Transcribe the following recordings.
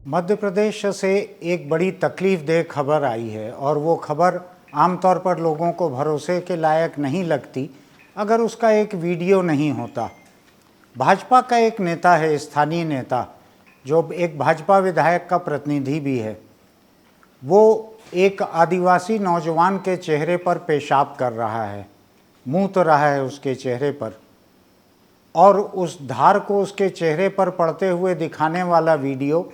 मध्य प्रदेश से एक बड़ी तकलीफ़देह खबर आई है और वो खबर आमतौर पर लोगों को भरोसे के लायक नहीं लगती अगर उसका एक वीडियो नहीं होता। भाजपा का एक नेता है, स्थानीय नेता, जो एक भाजपा विधायक का प्रतिनिधि भी है। वो एक आदिवासी नौजवान के चेहरे पर पेशाब कर रहा है, मूत रहा है उसके चेहरे पर, और उस धार को उसके चेहरे पर पड़ते हुए दिखाने वाला वीडियो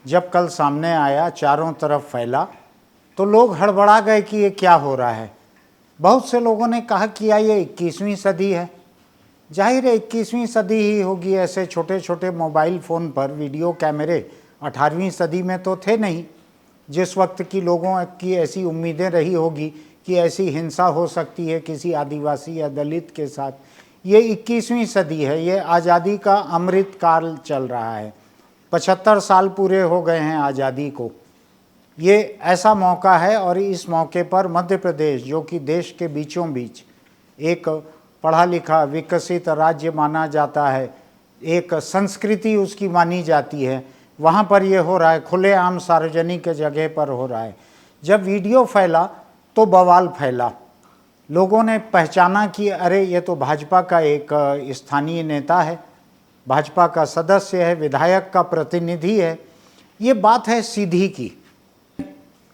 जब कल सामने आया, चारों तरफ फैला, तो लोग हड़बड़ा गए कि ये क्या हो रहा है। बहुत से लोगों ने कहा कि ये 21वीं सदी है। जाहिर है 21वीं सदी ही होगी, ऐसे छोटे छोटे मोबाइल फ़ोन पर वीडियो कैमरे 18वीं सदी में तो थे नहीं, जिस वक्त की लोगों की ऐसी उम्मीदें रही होगी कि ऐसी हिंसा हो सकती है किसी आदिवासी या दलित के साथ। ये 21वीं सदी है, ये आज़ादी का अमृत काल चल रहा है। 75 साल पूरे हो गए हैं आज़ादी को। ये ऐसा मौका है और इस मौके पर मध्य प्रदेश, जो कि देश के बीचों बीच एक पढ़ा लिखा विकसित राज्य माना जाता है, एक संस्कृति उसकी मानी जाती है, वहाँ पर ये हो रहा है, खुलेआम सार्वजनिक जगह पर हो रहा है। जब वीडियो फैला तो बवाल फैला। लोगों ने पहचाना कि अरे ये तो भाजपा का एक स्थानीय नेता है, भाजपा का सदस्य है, विधायक का प्रतिनिधि है। ये बात है सीधी की।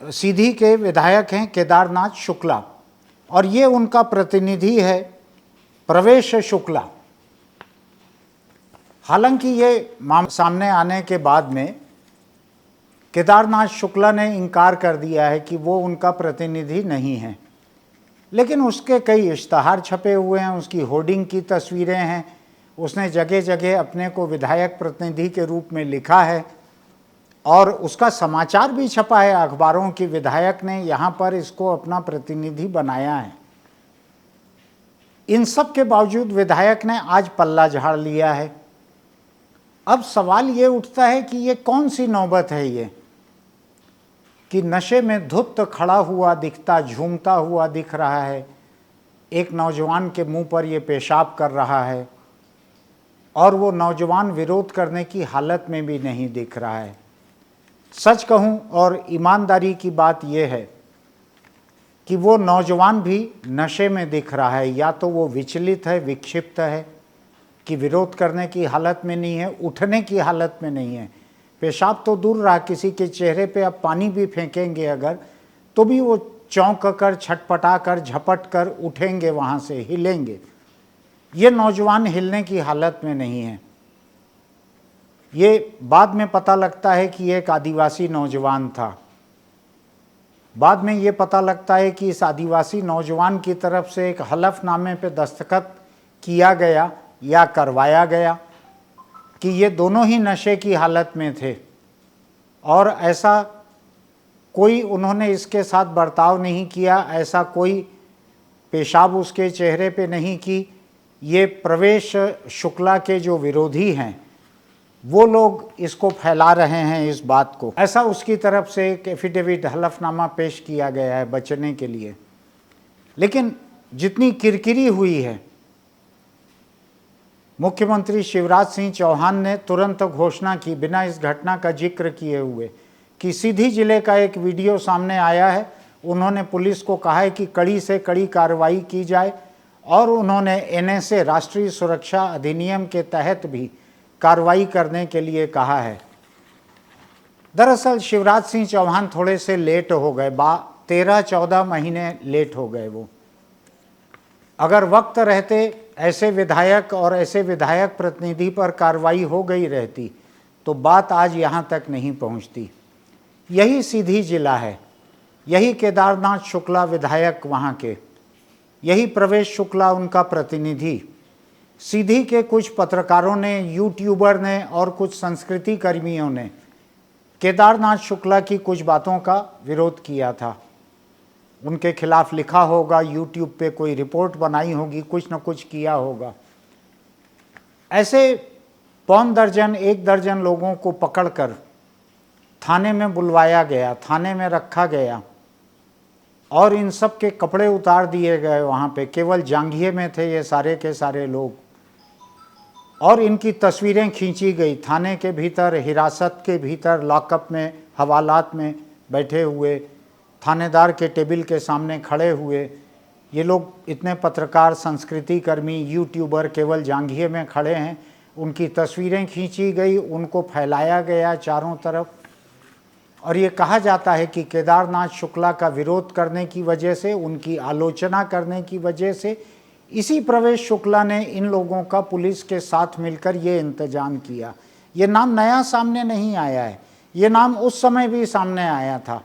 सीधी के विधायक हैं केदारनाथ शुक्ला और ये उनका प्रतिनिधि है प्रवेश शुक्ला। हालांकि ये सामने आने के बाद में केदारनाथ शुक्ला ने इनकार कर दिया है कि वो उनका प्रतिनिधि नहीं है, लेकिन उसके कई इश्तहार छपे हुए हैं, उसकी होर्डिंग की तस्वीरें हैं, उसने जगह जगह अपने को विधायक प्रतिनिधि के रूप में लिखा है और उसका समाचार भी छपा है अखबारों की। विधायक ने यहाँ पर इसको अपना प्रतिनिधि बनाया है। इन सब के बावजूद विधायक ने आज पल्ला झाड़ लिया है। अब सवाल ये उठता है कि ये कौन सी नौबत है ये कि नशे में धुत खड़ा हुआ दिखता, झूमता हुआ दिख रहा है, एक नौजवान के मुंह पर ये पेशाब कर रहा है और वो नौजवान विरोध करने की हालत में भी नहीं दिख रहा है। सच कहूं और ईमानदारी की बात यह है कि वो नौजवान भी नशे में दिख रहा है। या तो वो विचलित है, विक्षिप्त है कि विरोध करने की हालत में नहीं है, उठने की हालत में नहीं है। पेशाब तो दूर रहा, किसी के चेहरे पे अब पानी भी फेंकेंगे अगर, तो भी वो चौंक कर, छटपटा कर, झपट कर उठेंगे, वहाँ से हिलेंगे। ये नौजवान हिलने की हालत में नहीं है। ये बाद में पता लगता है कि ये एक आदिवासी नौजवान था। बाद में ये पता लगता है कि इस आदिवासी नौजवान की तरफ से एक हलफनामे पे दस्तखत किया गया या करवाया गया कि ये दोनों ही नशे की हालत में थे और ऐसा कोई उन्होंने इसके साथ बर्ताव नहीं किया, ऐसा कोई पेशाब उसके चेहरे पे नहीं की। ये प्रवेश शुक्ला के जो विरोधी हैं वो लोग इसको फैला रहे हैं, इस बात को। ऐसा उसकी तरफ से एक एफिडेविट, हलफनामा पेश किया गया है बचने के लिए। लेकिन जितनी किरकिरी हुई है, मुख्यमंत्री शिवराज सिंह चौहान ने तुरंत घोषणा की, बिना इस घटना का जिक्र किए हुए, कि सीधी जिले का एक वीडियो सामने आया है। उन्होंने पुलिस को कहा है कि कड़ी से कड़ी कार्रवाई की जाए और उन्होंने एनएसए, राष्ट्रीय सुरक्षा अधिनियम के तहत भी कार्रवाई करने के लिए कहा है। दरअसल शिवराज सिंह चौहान थोड़े से लेट हो गए, 13-14 महीने लेट हो गए वो। अगर वक्त रहते ऐसे विधायक और ऐसे विधायक प्रतिनिधि पर कार्रवाई हो गई रहती तो बात आज यहाँ तक नहीं पहुँचती। यही सीधी जिला है, यही केदारनाथ शुक्ला विधायक वहाँ के, यही प्रवेश शुक्ला उनका प्रतिनिधि। सीधी के कुछ पत्रकारों ने, यूट्यूबर ने और कुछ संस्कृति कर्मियों ने केदारनाथ शुक्ला की कुछ बातों का विरोध किया था। उनके खिलाफ लिखा होगा, यूट्यूब पे कोई रिपोर्ट बनाई होगी, कुछ न कुछ किया होगा। ऐसे पौन दर्जन, 1 दर्जन लोगों को पकड़कर थाने में बुलवाया गया, थाने में रखा गया और इन सब के कपड़े उतार दिए गए। वहाँ पे केवल जांघिए में थे ये सारे के सारे लोग। और इनकी तस्वीरें खींची गई थाने के भीतर, हिरासत के भीतर, लॉकअप में, हवालात में बैठे हुए, थानेदार के टेबल के सामने खड़े हुए। ये लोग इतने पत्रकार, संस्कृति कर्मी, यूट्यूबर केवल जांघिए में खड़े हैं, उनकी तस्वीरें खींची गई, उनको फैलाया गया चारों तरफ। और ये कहा जाता है कि केदारनाथ शुक्ला का विरोध करने की वजह से, उनकी आलोचना करने की वजह से इसी प्रवेश शुक्ला ने इन लोगों का पुलिस के साथ मिलकर ये इंतजाम किया। ये नाम नया सामने नहीं आया है, ये नाम उस समय भी सामने आया था।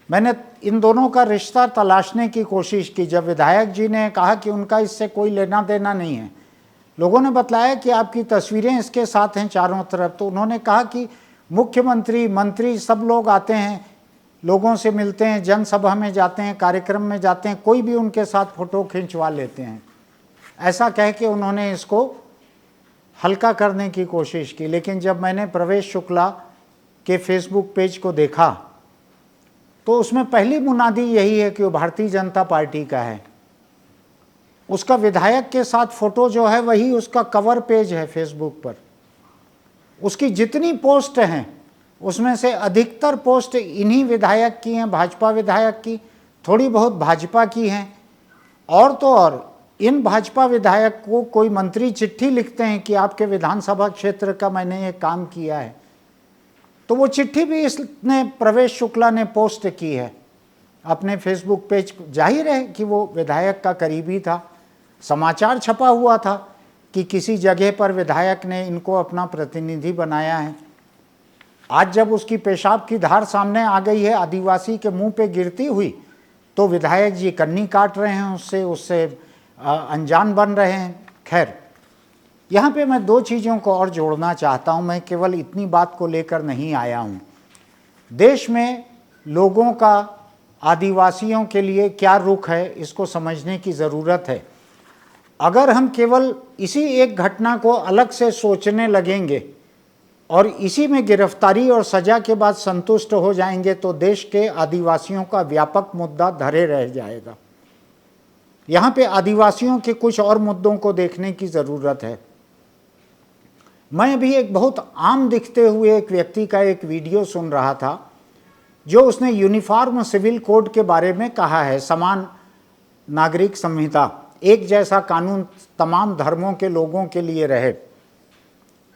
मैंने इन दोनों का रिश्ता तलाशने की कोशिश की। जब विधायक जी ने कहा कि उनका इससे कोई लेना देना नहीं है, लोगों ने बताया कि आपकी तस्वीरें इसके साथ हैं चारों तरफ, तो उन्होंने कहा कि मुख्यमंत्री, मंत्री सब लोग आते हैं, लोगों से मिलते हैं, जनसभा में जाते हैं, कार्यक्रम में जाते हैं, कोई भी उनके साथ फ़ोटो खिंचवा लेते हैं। ऐसा कह के उन्होंने इसको हल्का करने की कोशिश की। लेकिन जब मैंने प्रवेश शुक्ला के फेसबुक पेज को देखा तो उसमें पहली मुनादी यही है कि वो भारतीय जनता पार्टी का है। उसका विधायक के साथ फ़ोटो जो है वही उसका कवर पेज है फेसबुक पर। उसकी जितनी पोस्ट हैं उसमें से अधिकतर पोस्ट इन्हीं विधायक की हैं, भाजपा विधायक की, थोड़ी बहुत भाजपा की हैं। और तो और इन भाजपा विधायक को कोई मंत्री चिट्ठी लिखते हैं कि आपके विधानसभा क्षेत्र का मैंने ये काम किया है, तो वो चिट्ठी भी इसने प्रवेश शुक्ला ने पोस्ट की है अपने फेसबुक पेज। जाहिर है कि वो विधायक का करीबी था, समाचार छपा हुआ था कि किसी जगह पर विधायक ने इनको अपना प्रतिनिधि बनाया है। आज जब उसकी पेशाब की धार सामने आ गई है, आदिवासी के मुंह पे गिरती हुई, तो विधायक जी कन्नी काट रहे हैं, उससे अनजान बन रहे हैं। खैर, यहाँ पे मैं दो चीज़ों को और जोड़ना चाहता हूँ। मैं केवल इतनी बात को लेकर नहीं आया हूँ। देश में लोगों का आदिवासियों के लिए क्या रुख है, इसको समझने की ज़रूरत है। अगर हम केवल इसी एक घटना को अलग से सोचने लगेंगे और इसी में गिरफ्तारी और सज़ा के बाद संतुष्ट हो जाएंगे तो देश के आदिवासियों का व्यापक मुद्दा धरे रह जाएगा। यहाँ पे आदिवासियों के कुछ और मुद्दों को देखने की ज़रूरत है। मैं अभी एक बहुत आम दिखते हुए एक व्यक्ति का एक वीडियो सुन रहा था, जो उसने यूनिफॉर्म सिविल कोड के बारे में कहा है, समान नागरिक संहिता, एक जैसा कानून तमाम धर्मों के लोगों के लिए रहे।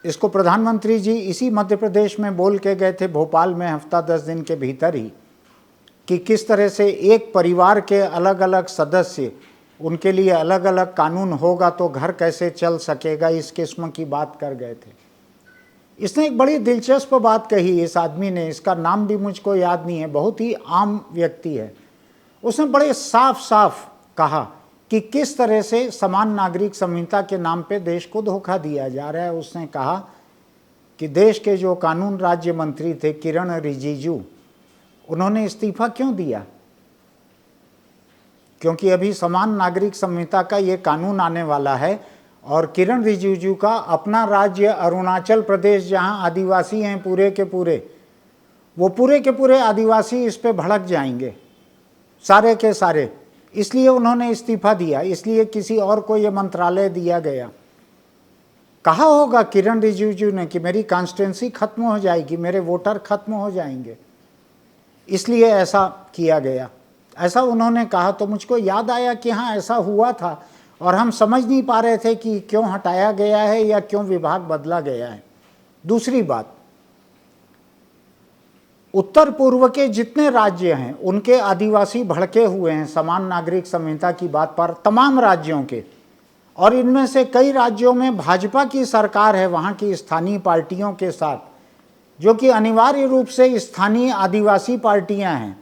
इसको प्रधानमंत्री जी इसी मध्य प्रदेश में बोल के गए थे भोपाल में हफ्ता 10 दिन के भीतर ही, कि किस तरह से एक परिवार के अलग अलग सदस्य, उनके लिए अलग अलग कानून होगा तो घर कैसे चल सकेगा, इस किस्म की बात कर गए थे। इसने एक बड़ी दिलचस्प बात कही इस आदमी ने, इसका नाम भी मुझको याद नहीं है, बहुत ही आम व्यक्ति है। उसने बड़े साफ साफ कहा कि किस तरह से समान नागरिक संहिता के नाम पे देश को धोखा दिया जा रहा है। उसने कहा कि देश के जो कानून राज्य मंत्री थे किरण रिजिजू, उन्होंने इस्तीफा क्यों दिया? क्योंकि अभी समान नागरिक संहिता का ये कानून आने वाला है और किरण रिजिजू का अपना राज्य अरुणाचल प्रदेश, जहां आदिवासी हैं पूरे के पूरे, वो पूरे के पूरे आदिवासी इस पे भड़क जाएंगे, सारे के सारे। इसलिए उन्होंने इस्तीफा दिया, इसलिए किसी और को ये मंत्रालय दिया गया। कहा होगा किरण रिजिजू ने कि मेरी कॉन्स्टिट्यूंसी खत्म हो जाएगी, मेरे वोटर खत्म हो जाएंगे, इसलिए ऐसा किया गया, ऐसा उन्होंने कहा। तो मुझको याद आया कि हाँ, ऐसा हुआ था और हम समझ नहीं पा रहे थे कि क्यों हटाया गया है या क्यों विभाग बदला गया है। दूसरी बात, उत्तर पूर्व के जितने राज्य हैं उनके आदिवासी भड़के हुए हैं समान नागरिक संहिता की बात पर, तमाम राज्यों के, और इनमें से कई राज्यों में भाजपा की सरकार है वहाँ की स्थानीय पार्टियों के साथ, जो कि अनिवार्य रूप से स्थानीय आदिवासी पार्टियां हैं।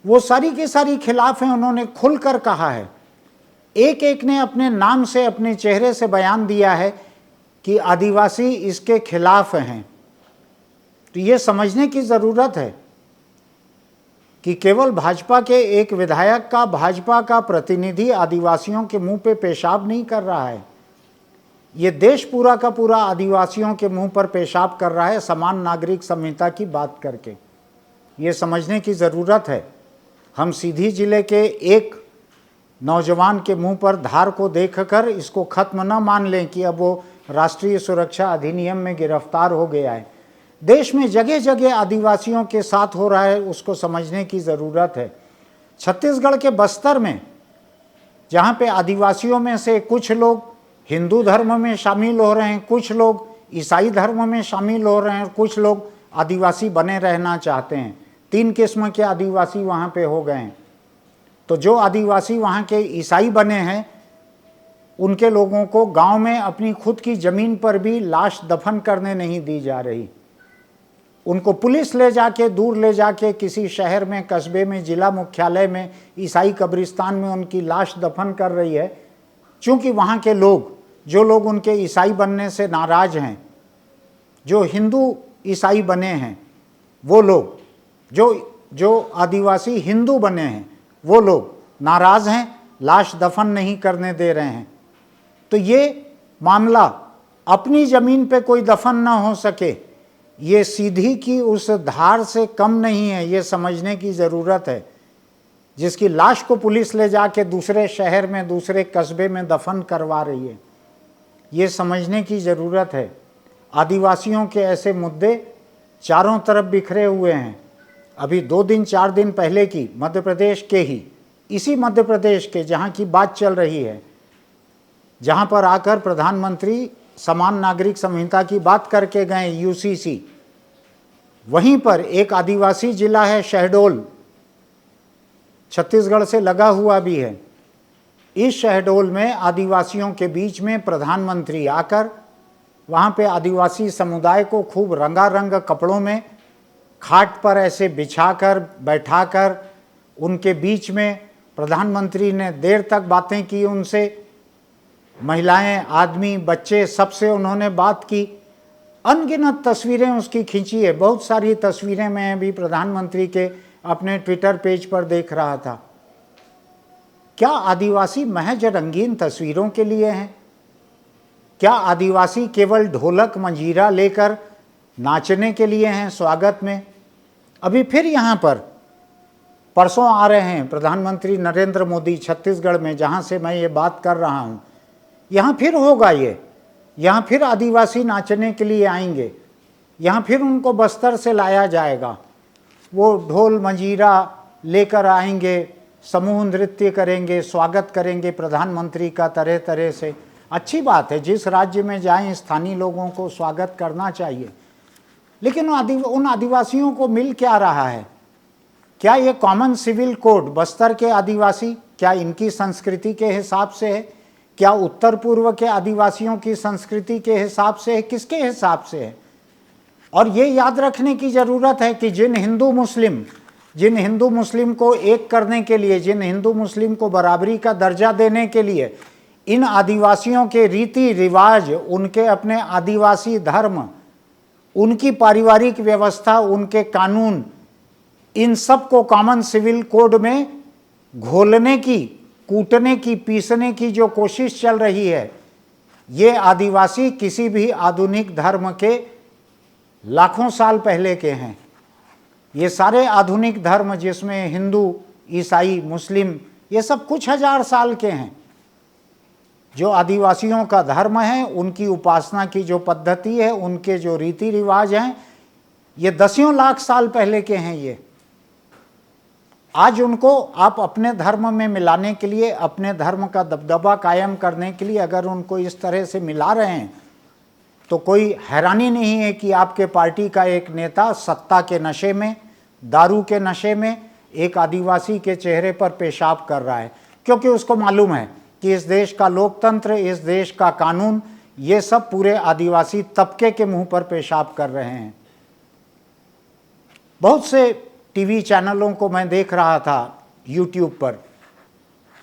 वो सारी के सारी खिलाफ हैं। उन्होंने खुलकर कहा है, एक एक ने अपने नाम से, अपने चेहरे से बयान दिया है कि आदिवासी इसके खिलाफ हैं। तो ये समझने की ज़रूरत है कि केवल भाजपा के एक विधायक का, भाजपा का प्रतिनिधि आदिवासियों के मुंह पे पेशाब नहीं कर रहा है, ये देश पूरा का पूरा आदिवासियों के मुंह पर पेशाब कर रहा है समान नागरिक संहिता की बात करके। ये समझने की ज़रूरत है। हम सीधी जिले के एक नौजवान के मुंह पर धार को देखकर इसको खत्म न मान लें कि अब वो राष्ट्रीय सुरक्षा अधिनियम में गिरफ्तार हो गया है। देश में जगह जगह आदिवासियों के साथ हो रहा है, उसको समझने की ज़रूरत है। छत्तीसगढ़ के बस्तर में जहाँ पे आदिवासियों में से कुछ लोग हिंदू धर्म में शामिल हो रहे हैं, कुछ लोग ईसाई धर्म में शामिल हो रहे हैं, कुछ लोग आदिवासी बने रहना चाहते हैं। 3 किस्म के आदिवासी वहाँ पे हो गए हैं। तो जो आदिवासी वहाँ के ईसाई बने हैं, उनके लोगों को गांव में अपनी खुद की ज़मीन पर भी लाश दफन करने नहीं दी जा रही। उनको पुलिस ले जाके, दूर ले जाके किसी शहर में, कस्बे में, जिला मुख्यालय में, ईसाई कब्रिस्तान में उनकी लाश दफन कर रही है। क्योंकि वहाँ के लोग, जो लोग उनके ईसाई बनने से नाराज़ हैं, जो हिंदू ईसाई बने हैं, वो लोग, जो आदिवासी हिंदू बने हैं, वो लोग नाराज़ हैं, लाश दफन नहीं करने दे रहे हैं। तो ये मामला अपनी ज़मीन पे कोई दफन ना हो सके, ये सीधी की उस धार से कम नहीं है, ये समझने की ज़रूरत है। जिसकी लाश को पुलिस ले जाके दूसरे शहर में, दूसरे कस्बे में दफन करवा रही है, ये समझने की ज़रूरत है। आदिवासियों के ऐसे मुद्दे चारों तरफ बिखरे हुए हैं। अभी 2-4 दिन पहले की मध्य प्रदेश के ही, इसी मध्य प्रदेश के जहाँ की बात चल रही है, जहाँ पर आकर प्रधानमंत्री समान नागरिक संहिता की बात करके गए, यूसीसी, वहीं पर एक आदिवासी जिला है शहडोल, छत्तीसगढ़ से लगा हुआ भी है। इस शहडोल में आदिवासियों के बीच में प्रधानमंत्री आकर वहाँ पे आदिवासी समुदाय को खूब रंगारंग कपड़ों में खाट पर ऐसे बिछाकर, बैठाकर उनके बीच में प्रधानमंत्री ने देर तक बातें की उनसे। महिलाएं, आदमी, बच्चे, सबसे उन्होंने बात की। अनगिनत तस्वीरें उसकी खींची है, बहुत सारी तस्वीरें मैं भी प्रधानमंत्री के अपने ट्विटर पेज पर देख रहा था। क्या आदिवासी महज रंगीन तस्वीरों के लिए हैं? क्या आदिवासी केवल ढोलक मंजीरा लेकर नाचने के लिए हैं स्वागत में? अभी फिर यहाँ पर परसों आ रहे हैं प्रधानमंत्री नरेंद्र मोदी छत्तीसगढ़ में, जहाँ से मैं ये बात कर रहा हूँ। यहाँ फिर होगा ये, यहाँ फिर आदिवासी नाचने के लिए आएंगे, यहाँ फिर उनको बस्तर से लाया जाएगा। वो ढोल मंजीरा लेकर आएंगे, समूह नृत्य करेंगे, स्वागत करेंगे प्रधानमंत्री का तरह तरह से। अच्छी बात है, जिस राज्य में जाएं स्थानीय लोगों को स्वागत करना चाहिए। लेकिन उन आदिवासियों को मिल क्या रहा है? क्या ये कॉमन सिविल कोड बस्तर के आदिवासी, क्या इनकी संस्कृति के हिसाब से है? क्या उत्तर पूर्व के आदिवासियों की संस्कृति के हिसाब से है? किसके हिसाब से है? और ये याद रखने की ज़रूरत है कि जिन हिंदू मुस्लिम को एक करने के लिए, जिन हिंदू मुस्लिम को बराबरी का दर्जा देने के लिए इन आदिवासियों के रीति रिवाज, उनके अपने आदिवासी धर्म, उनकी पारिवारिक व्यवस्था, उनके कानून, इन सब को कॉमन सिविल कोड में घोलने की, कूटने की, पीसने की जो कोशिश चल रही है, ये आदिवासी किसी भी आधुनिक धर्म के लाखों साल पहले के हैं। ये सारे आधुनिक धर्म जिसमें हिंदू, ईसाई, मुस्लिम, ये सब कुछ हजार साल के हैं। जो आदिवासियों का धर्म है, उनकी उपासना की जो पद्धति है, उनके जो रीति रिवाज हैं, ये दसियों लाख साल पहले के हैं। ये आज उनको आप अपने धर्म में मिलाने के लिए, अपने धर्म का दबदबा कायम करने के लिए अगर उनको इस तरह से मिला रहे हैं, तो कोई हैरानी नहीं है कि आपके पार्टी का एक नेता सत्ता के नशे में, दारू के नशे में एक आदिवासी के चेहरे पर पेशाब कर रहा है, क्योंकि उसको मालूम है कि इस देश का लोकतंत्र, इस देश का कानून, ये सब पूरे आदिवासी तबके के मुंह पर पेशाब कर रहे हैं। बहुत से टीवी चैनलों को मैं देख रहा था यूट्यूब पर,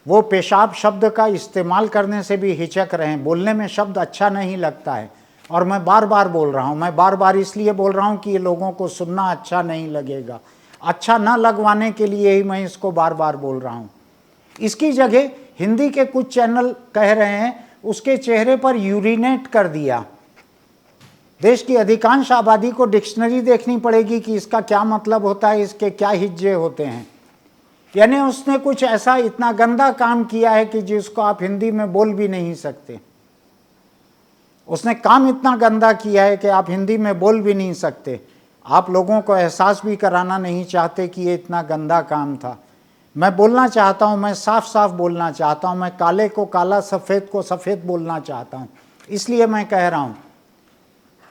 वो पेशाब शब्द का इस्तेमाल करने से भी हिचक रहे हैं। बोलने में शब्द अच्छा नहीं लगता है, और मैं बार बार बोल रहा हूँ। मैं बार बार इसलिए बोल रहा हूँ कि ये लोगों को सुनना अच्छा नहीं लगेगा। अच्छा ना लगवाने के लिए ही मैं इसको बार बार बोल रहा हूँ। इसकी जगह हिंदी के कुछ चैनल कह रहे हैं उसके चेहरे पर यूरिनेट कर दिया। देश की अधिकांश आबादी को डिक्शनरी देखनी पड़ेगी कि इसका क्या मतलब होता है, इसके क्या हिज्जे होते हैं। यानी उसने कुछ ऐसा इतना गंदा काम किया है कि जिसको आप हिंदी में बोल भी नहीं सकते। उसने काम इतना गंदा किया है कि आप हिंदी में बोल भी नहीं सकते। आप लोगों को एहसास भी कराना नहीं चाहते कि ये इतना गंदा काम था। मैं बोलना चाहता हूँ, मैं साफ साफ बोलना चाहता हूँ, मैं काले को काला, सफ़ेद को सफ़ेद बोलना चाहता हूँ। इसलिए मैं कह रहा हूँ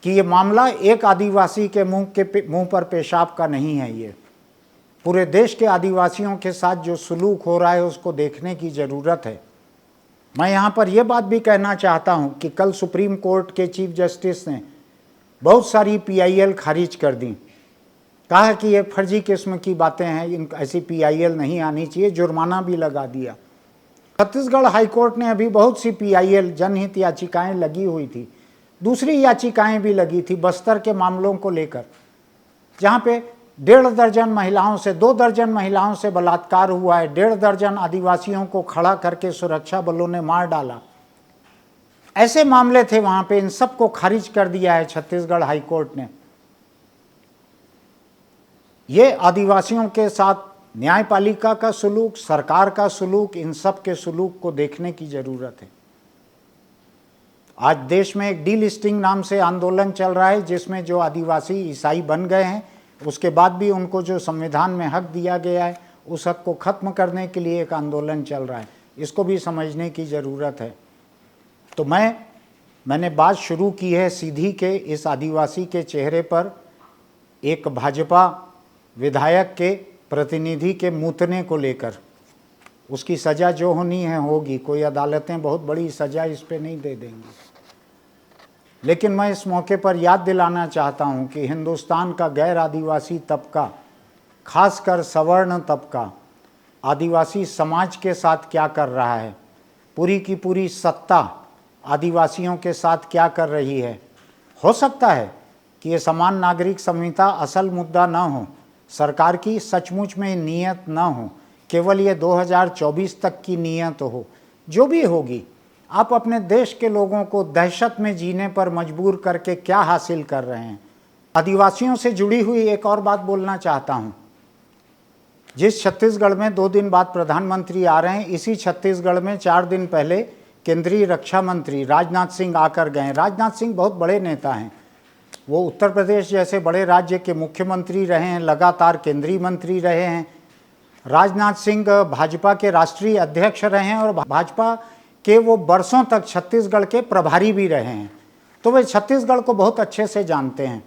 कि ये मामला एक आदिवासी के मुंह पर पेशाब का नहीं है। ये पूरे देश के आदिवासियों के साथ जो सलूक हो रहा है उसको देखने की ज़रूरत है। मैं यहाँ पर यह बात भी कहना चाहता हूँ कि कल सुप्रीम कोर्ट के चीफ जस्टिस ने बहुत सारी PIL खारिज कर दी। कहा कि ये फर्जी किस्म की बातें हैं, इन ऐसी PIL नहीं आनी चाहिए, जुर्माना भी लगा दिया। छत्तीसगढ़ हाईकोर्ट ने अभी बहुत सी PIL जनहित याचिकाएं लगी हुई थी, दूसरी याचिकाएं भी लगी थी बस्तर के मामलों को लेकर, जहाँ पे 1.5 दर्जन महिलाओं से 2 दर्जन महिलाओं से बलात्कार हुआ है, 1.5 दर्जन आदिवासियों को खड़ा करके सुरक्षा बलों ने मार डाला। ऐसे मामले थे वहाँ पे, इन सबको खारिज कर दिया है छत्तीसगढ़ हाईकोर्ट ने। ये आदिवासियों के साथ न्यायपालिका का सलूक, सरकार का सलूक, इन सब के सलूक को देखने की ज़रूरत है। आज देश में एक डीलिस्टिंग नाम से आंदोलन चल रहा है, जिसमें जो आदिवासी ईसाई बन गए हैं उसके बाद भी उनको जो संविधान में हक दिया गया है उस हक को ख़त्म करने के लिए एक आंदोलन चल रहा है। इसको भी समझने की ज़रूरत है। तो मैंने बात शुरू की है सीधी के इस आदिवासी के चेहरे पर एक भाजपा विधायक के प्रतिनिधि के मूतने को लेकर। उसकी सज़ा जो होनी है होगी, कोई अदालतें बहुत बड़ी सज़ा इस पे नहीं दे देंगी। लेकिन मैं इस मौके पर याद दिलाना चाहता हूँ कि हिंदुस्तान का गैर आदिवासी तबका, खासकर सवर्ण तबका, आदिवासी समाज के साथ क्या कर रहा है, पूरी की पूरी सत्ता आदिवासियों के साथ क्या कर रही है। हो सकता है कि ये समान नागरिक संहिता असल मुद्दा ना हो, सरकार की सचमुच में नीयत ना हो, केवल ये 2024 तक की नीयत हो। जो भी होगी, आप अपने देश के लोगों को दहशत में जीने पर मजबूर करके क्या हासिल कर रहे हैं। आदिवासियों से जुड़ी हुई एक और बात बोलना चाहता हूँ। जिस छत्तीसगढ़ में 2 दिन बाद प्रधानमंत्री आ रहे हैं, इसी छत्तीसगढ़ में 4 दिन पहले केंद्रीय रक्षा मंत्री राजनाथ सिंह आकर गए। राजनाथ सिंह बहुत बड़े नेता हैं। वो उत्तर प्रदेश जैसे बड़े राज्य के मुख्यमंत्री रहे हैं, लगातार केंद्रीय मंत्री रहे हैं। राजनाथ सिंह भाजपा के राष्ट्रीय अध्यक्ष रहे हैं और भाजपा के वो बरसों तक छत्तीसगढ़ के प्रभारी भी रहे हैं। तो वे छत्तीसगढ़ को बहुत अच्छे से जानते हैं।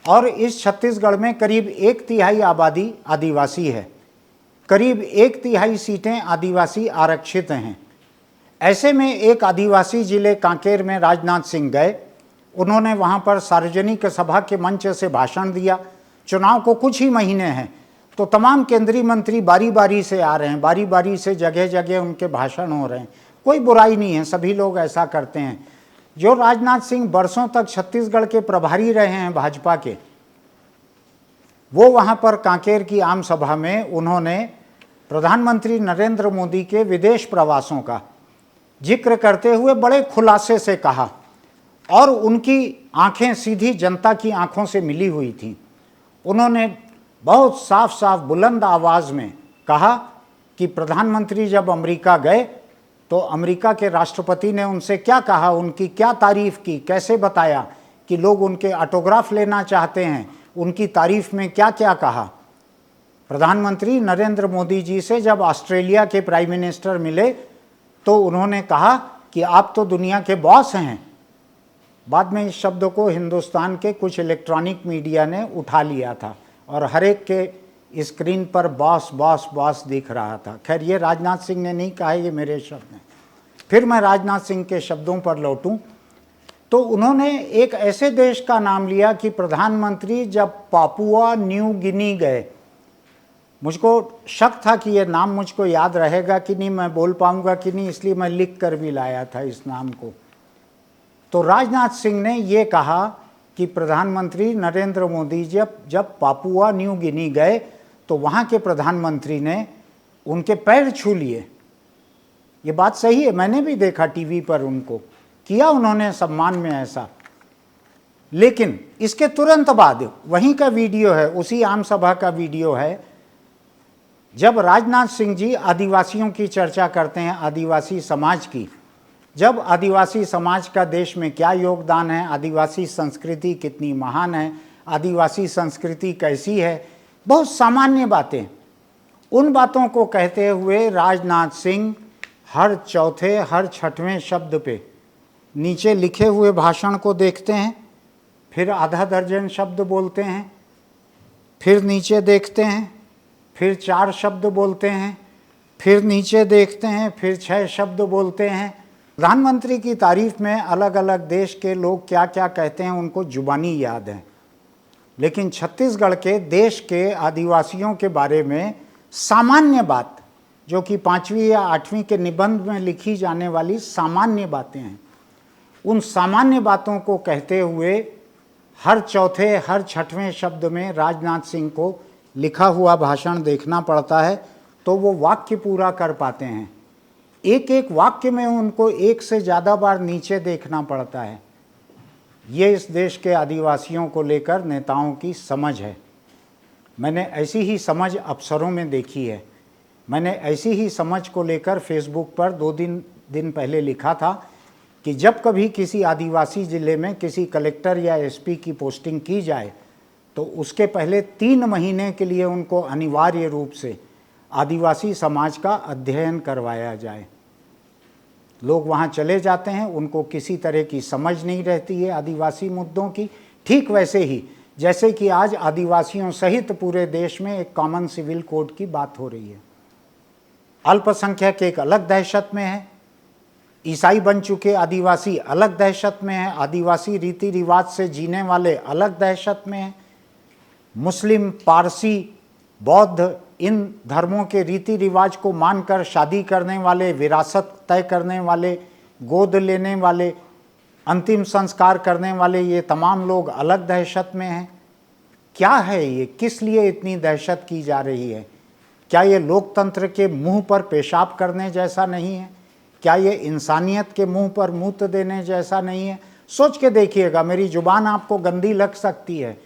और इस छत्तीसगढ़ में करीब 1/3 आबादी आदिवासी है, करीब 1/3 सीटें आदिवासी आरक्षित हैं। ऐसे में एक आदिवासी जिले कांकेर में राजनाथ सिंह गए। उन्होंने वहाँ पर सार्वजनिक सभा के मंच से भाषण दिया। चुनाव को कुछ ही महीने हैं, तो तमाम केंद्रीय मंत्री बारी बारी से आ रहे हैं, बारी बारी से जगह जगह उनके भाषण हो रहे हैं। कोई बुराई नहीं है, सभी लोग ऐसा करते हैं। जो राजनाथ सिंह बरसों तक छत्तीसगढ़ के प्रभारी रहे हैं भाजपा के, वो वहाँ पर कांकेर की आम सभा में उन्होंने प्रधानमंत्री नरेंद्र मोदी के विदेश प्रवासों का जिक्र करते हुए बड़े खुलासे से कहा, और उनकी आंखें सीधी जनता की आंखों से मिली हुई थी। उन्होंने बहुत साफ साफ बुलंद आवाज़ में कहा कि प्रधानमंत्री जब अमेरिका गए तो अमेरिका के राष्ट्रपति ने उनसे क्या कहा, उनकी क्या तारीफ़ की, कैसे बताया कि लोग उनके ऑटोग्राफ लेना चाहते हैं, उनकी तारीफ़ में क्या क्या कहा। प्रधानमंत्री नरेंद्र मोदी जी से जब ऑस्ट्रेलिया के प्राइम मिनिस्टर मिले तो उन्होंने कहा कि आप तो दुनिया के बॉस हैं। बाद में इस शब्द को हिंदुस्तान के कुछ इलेक्ट्रॉनिक मीडिया ने उठा लिया था और हर एक के स्क्रीन पर बॉस बॉस बॉस दिख रहा था। खैर, ये राजनाथ सिंह ने नहीं कहा, ये मेरे शब्द हैं। फिर मैं राजनाथ सिंह के शब्दों पर लौटूं तो उन्होंने एक ऐसे देश का नाम लिया कि प्रधानमंत्री जब पापुआ न्यू गिनी गए, मुझको शक था कि ये नाम मुझको याद रहेगा कि नहीं, मैं बोल पाऊंगा कि नहीं, इसलिए मैं लिख कर भी लाया था इस नाम को। तो राजनाथ सिंह ने ये कहा कि प्रधानमंत्री नरेंद्र मोदी जब पापुआ न्यू गिनी गए तो वहाँ के प्रधानमंत्री ने उनके पैर छू लिए। ये बात सही है, मैंने भी देखा टीवी पर, उनको किया उन्होंने सम्मान में ऐसा। लेकिन इसके तुरंत बाद वहीं का वीडियो है, उसी आम सभा का वीडियो है, जब राजनाथ सिंह जी आदिवासियों की चर्चा करते हैं, आदिवासी समाज की, जब आदिवासी समाज का देश में क्या योगदान है, आदिवासी संस्कृति कितनी महान है, आदिवासी संस्कृति कैसी है, बहुत सामान्य बातें, उन बातों को कहते हुए राजनाथ सिंह हर चौथे हर छठवें शब्द पे नीचे लिखे हुए भाषण को देखते हैं, फिर आधा दर्जन शब्द बोलते हैं, फिर नीचे देखते हैं, फिर 4 शब्द बोलते हैं, फिर नीचे देखते हैं, फिर 6 शब्द बोलते हैं। प्रधानमंत्री की तारीफ में अलग अलग देश के लोग क्या क्या कहते हैं उनको जुबानी याद है, लेकिन छत्तीसगढ़ के देश के आदिवासियों के बारे में सामान्य बात, जो कि 5वीं या 8वीं के निबंध में लिखी जाने वाली सामान्य बातें हैं, उन सामान्य बातों को कहते हुए हर चौथे हर छठवें शब्द में राजनाथ सिंह को लिखा हुआ भाषण देखना पड़ता है तो वो वाक्य पूरा कर पाते हैं। एक एक वाक्य में उनको एक से ज़्यादा बार नीचे देखना पड़ता है। ये इस देश के आदिवासियों को लेकर नेताओं की समझ है। मैंने ऐसी ही समझ अफसरों में देखी है। मैंने ऐसी ही समझ को लेकर फेसबुक पर 2 दिन पहले लिखा था कि जब कभी किसी आदिवासी ज़िले में किसी कलेक्टर या एसपी की पोस्टिंग की जाए तो उसके पहले 3 महीने के लिए उनको अनिवार्य रूप से आदिवासी समाज का अध्ययन करवाया जाए। लोग वहाँ चले जाते हैं, उनको किसी तरह की समझ नहीं रहती है आदिवासी मुद्दों की। ठीक वैसे ही जैसे कि आज आदिवासियों सहित पूरे देश में एक कॉमन सिविल कोड की बात हो रही है। अल्पसंख्यक एक अलग दहशत में है, ईसाई बन चुके आदिवासी अलग दहशत में है, आदिवासी रीति रिवाज से जीने वाले अलग दहशत में हैं, मुस्लिम, पारसी, बौद्ध इन धर्मों के रीति रिवाज को मानकर शादी करने वाले, विरासत तय करने वाले, गोद लेने वाले, अंतिम संस्कार करने वाले, ये तमाम लोग अलग दहशत में हैं। क्या है ये? किस लिए इतनी दहशत की जा रही है? क्या ये लोकतंत्र के मुंह पर पेशाब करने जैसा नहीं है? क्या ये इंसानियत के मुंह पर मूत देने जैसा नहीं है? सोच के देखिएगा। मेरी जुबान आपको गंदी लग सकती है,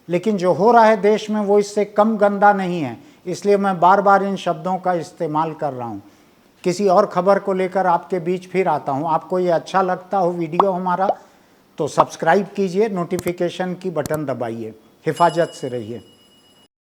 लेकिन जो हो रहा है देश में वो इससे कम गंदा नहीं है, इसलिए मैं बार बार इन शब्दों का इस्तेमाल कर रहा हूँ। किसी और खबर को लेकर आपके बीच फिर आता हूँ। आपको ये अच्छा लगता हो वीडियो हमारा तो सब्सक्राइब कीजिए, नोटिफिकेशन की बटन दबाइए। हिफाजत से रहिए।